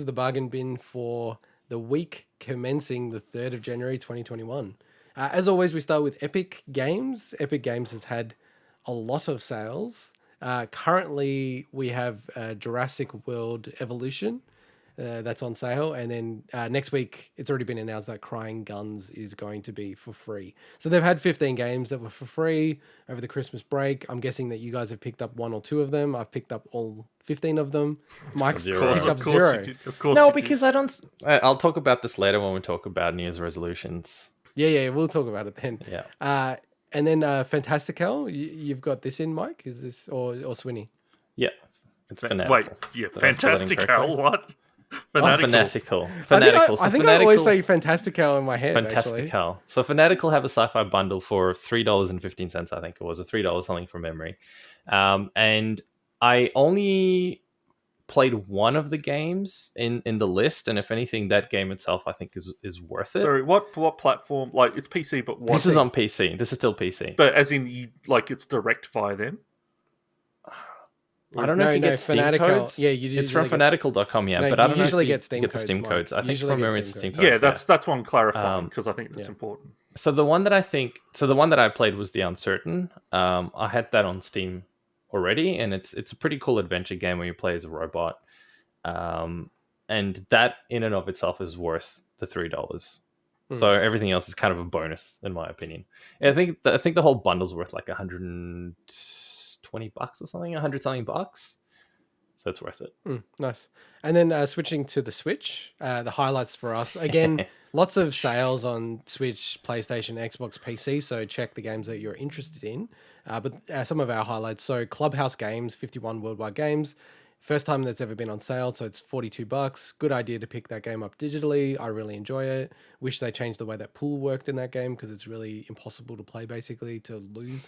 is the bargain bin for the week commencing the 3rd of January 2021. As always, we start with Epic Games. Epic Games has had a lot of sales. Currently, we have Jurassic World Evolution. That's on sale, and then next week it's already been announced that Crying Guns is going to be for free. So they've had 15 games that were for free over the Christmas break. I'm guessing that you guys have picked up 1 or 2 of them. I've picked up all 15 of them. Mike's Zero. picked up Of course 0. you did. Of course No, you because I don't. I'll talk about this later when we talk about New Year's resolutions. Yeah, we'll talk about it then. Yeah. And then Fanatical, you've got this in, Mike? Is this or Swinny? Yeah. It's Fanatical. Wait, yeah, Did I spell it Fantastical. incorrectly? What? Fanatical. I Fanatical. think I always say Fantastical in my head. Actually. Fantastical. So Fanatical have a sci-fi bundle for $3.15, I think it was, or $3 something from memory. And I only played one of the games in the list, and if anything, that game itself I think is worth it. Sorry, what platform? Like, it's PC, but what? This is on PC. This is still PC. But as in, it's direct via them? I don't know if you get Steam Fanatical. codes. Yeah, you it's from fanatical.com, yeah. No, but I don't you usually know if get Steam get codes, the Steam Mike. codes. I think Usually from get memory it's Steam Steam codes. codes. Yeah, that's one clarifying, because I think that's important. So the one that I played was The Uncertain. I had that on Steam already, and it's a pretty cool adventure game where you play as a robot. And that in and of itself is worth the $3. So everything else is kind of a bonus, in my opinion. And I think the whole bundle's worth like $120 or something, 100 something bucks. So it's worth it. Nice. And then switching to the Switch, the highlights for us. Again, lots of sales on Switch, PlayStation, Xbox, PC, so check the games that you're interested in. But some of our highlights. So Clubhouse Games, 51 worldwide games. First time that's ever been on sale, so it's $42. Good idea to pick that game up digitally. I really enjoy it. Wish they changed the way that pool worked in that game because it's really impossible to play, basically, to lose.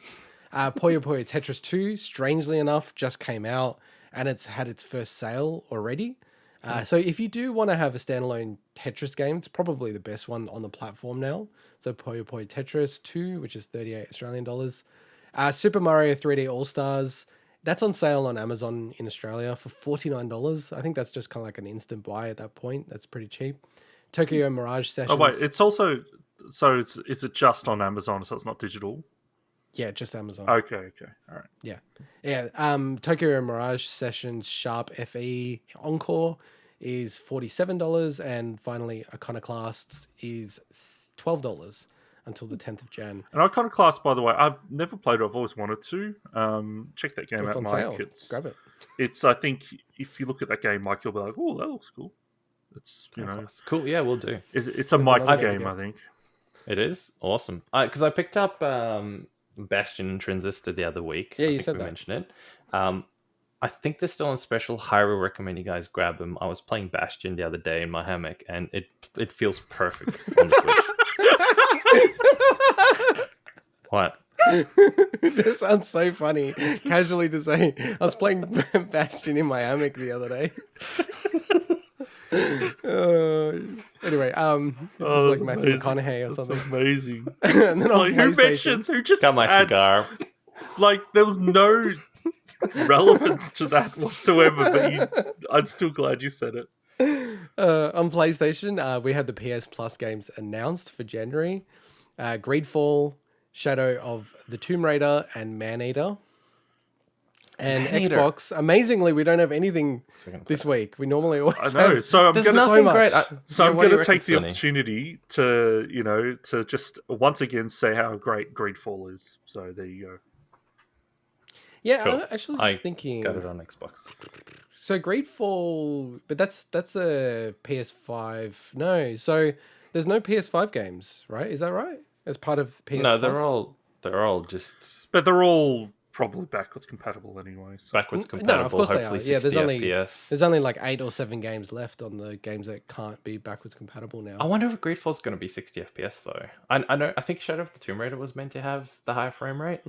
Puyo Puyo Tetris 2, strangely enough, just came out and it's had its first sale already. So if you do want to have a standalone Tetris game, it's probably the best one on the platform now. So Puyo Puyo Tetris 2, which is 38 Australian dollars. Super Mario 3D All-Stars, that's on sale on Amazon in Australia for $49. I think that's just kind of like an instant buy at that point. That's pretty cheap. Tokyo Mirage Sessions. Oh, wait, it's also... So is it just on Amazon, so it's not digital? Yeah, just Amazon. Okay, all right. Yeah. Tokyo Mirage Sessions Sharp FE Encore is $47, and finally Iconoclasts is $12 until the 10th of Jan. And Iconoclast, by the way, I've never played it. I've always wanted to. Check that game It's out, on Mike. sale. Grab it. It's. I think if you look at that game, Mike, you'll be like, "Oh, that looks cool." It's cool. Yeah, we'll do. It's a Mike game, I think. It is awesome. Because I picked up Bastion and Transistor the other week. Yeah, I you think said we that. mentioned it. I think they're still on special. Highly recommend you guys grab them. I was playing Bastion the other day in my hammock, and it feels perfect on the Switch. What? This sounds so funny. Casually to say, I was playing Bastion in my hammock the other day. Anyway, it's like Matthew McConaughey or something. That's amazing. And then on Who PlayStation- mentions? Who just Got my adds, cigar. Like, there was no relevance to that whatsoever, but I'm still glad you said it. On PlayStation, we had the PS Plus games announced for January. Greedfall, Shadow of the Tomb Raider, and Maneater. And Maneater. Xbox, amazingly, we don't have anything this week. We normally always I know. have. So I'm There's gonna nothing much. great. So I'm what do you going to take the reckon, Sonny? opportunity to just once again say how great Greedfall is. So there you go. Yeah, Cool. I'm actually just I thinking. got it on Xbox. So Greedfall, but that's a PS5. No, so there's no PS5 games, right? Is that right? As part of PS No, Plus? they're all just But they're all probably backwards compatible anyway. So. backwards No, compatible. of course they Hopefully are. Yeah, 60 FPS. there's only like 8 or 7 games left on the games that can't be backwards compatible now. I wonder if Greedfall's going to be 60 FPS though. I know. I think Shadow of the Tomb Raider was meant to have the high frame rate.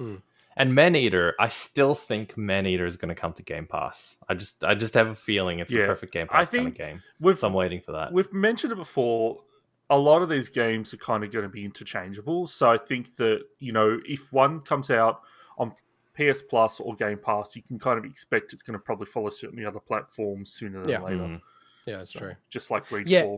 And Maneater, I still think Maneater is going to come to Game Pass. I just have a feeling it's the Yeah. perfect Game I Pass kind of think game. we've- So I'm waiting for that. We've mentioned it before. A lot of these games are kind of going to be interchangeable. So I think that, if one comes out on PS Plus or Game Pass, you can kind of expect it's going to probably follow certainly other platforms sooner than later. Yeah, that's true. Just like Greedfall. Yeah.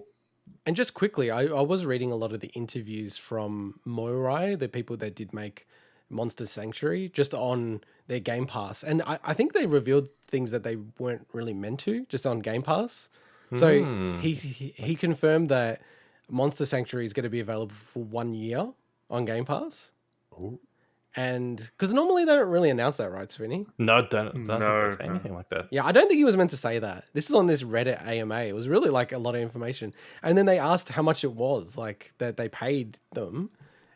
And just quickly, I was reading a lot of the interviews from Moirai, the people that did make Monster Sanctuary, just on their Game Pass. And I think they revealed things that they weren't really meant to, just on Game Pass. So he confirmed that Monster Sanctuary is going to be available for 1 year on Game Pass. Ooh. And because normally they don't really announce that, right, Svinny? No, don't think they say anything like that. Yeah, I don't think he was meant to say that. This is on this Reddit AMA. It was really like a lot of information. And then they asked how much it was, like that they paid them.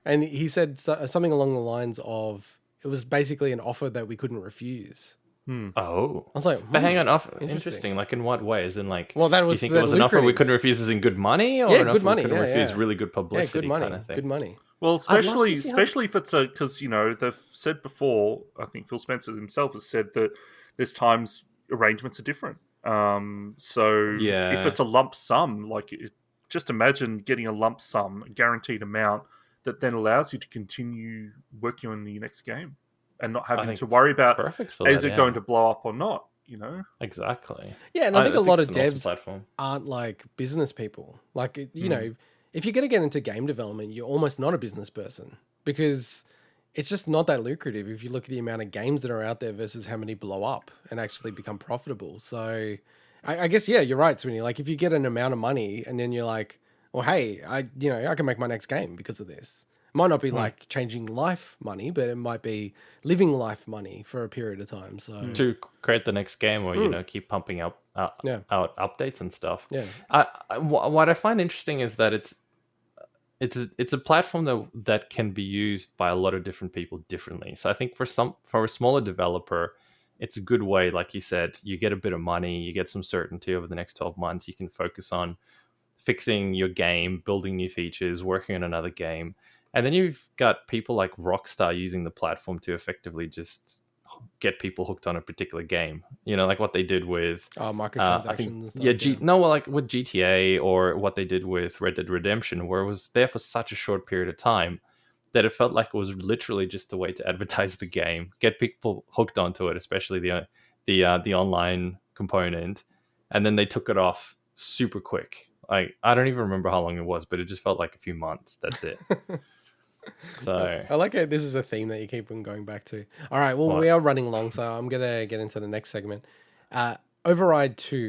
And he said something along the lines of, it was basically an offer that we couldn't refuse. Oh. I was like, but hang on, interesting. Like, in what way? As in, like, well, that was you think it was an offer we couldn't refuse as in good money? Or yeah, an good offer money. we couldn't refuse yeah. really good publicity good money. kind of thing? Good money. Well, especially how... if it's because, you know, they've said before, I think Phil Spencer himself has said that there's times arrangements are different. So if it's a lump sum, like, just imagine getting a lump sum, a guaranteed amount, that then allows you to continue working on the next game and not having to worry about is it going to blow up or not, you know? Exactly. Yeah, and I think a lot of devs awesome aren't like business people. Like, you know, if you're going to get into game development, you're almost not a business person because it's just not that lucrative if you look at the amount of games that are out there versus how many blow up and actually become profitable. So I guess, yeah, you're right, Swinny. Like, if you get an amount of money and then you're like, well, hey, I can make my next game because of this. It might not be like changing life money, but it might be living life money for a period of time. So to create the next game, or you know, keep pumping out updates and stuff. Yeah. What I find interesting is that it's a platform that can be used by a lot of different people differently. So I think for a smaller developer, it's a good way. Like you said, you get a bit of money, you get some certainty over the next 12 months. You can focus on fixing your game, building new features, working on another game. And then you've got people like Rockstar using the platform to effectively just get people hooked on a particular game. You know, like what they did with microtransactions and stuff. like with GTA, or what they did with Red Dead Redemption, where it was there for such a short period of time that it felt like it was literally just a way to advertise the game, get people hooked onto it, especially the online component, and then they took it off super quick. Like, I don't even remember how long it was, but it just felt like a few months. That's it. So I like how this is a theme that you keep on going back to. All right, well, we are running long, so I'm gonna get into the next segment. Override 2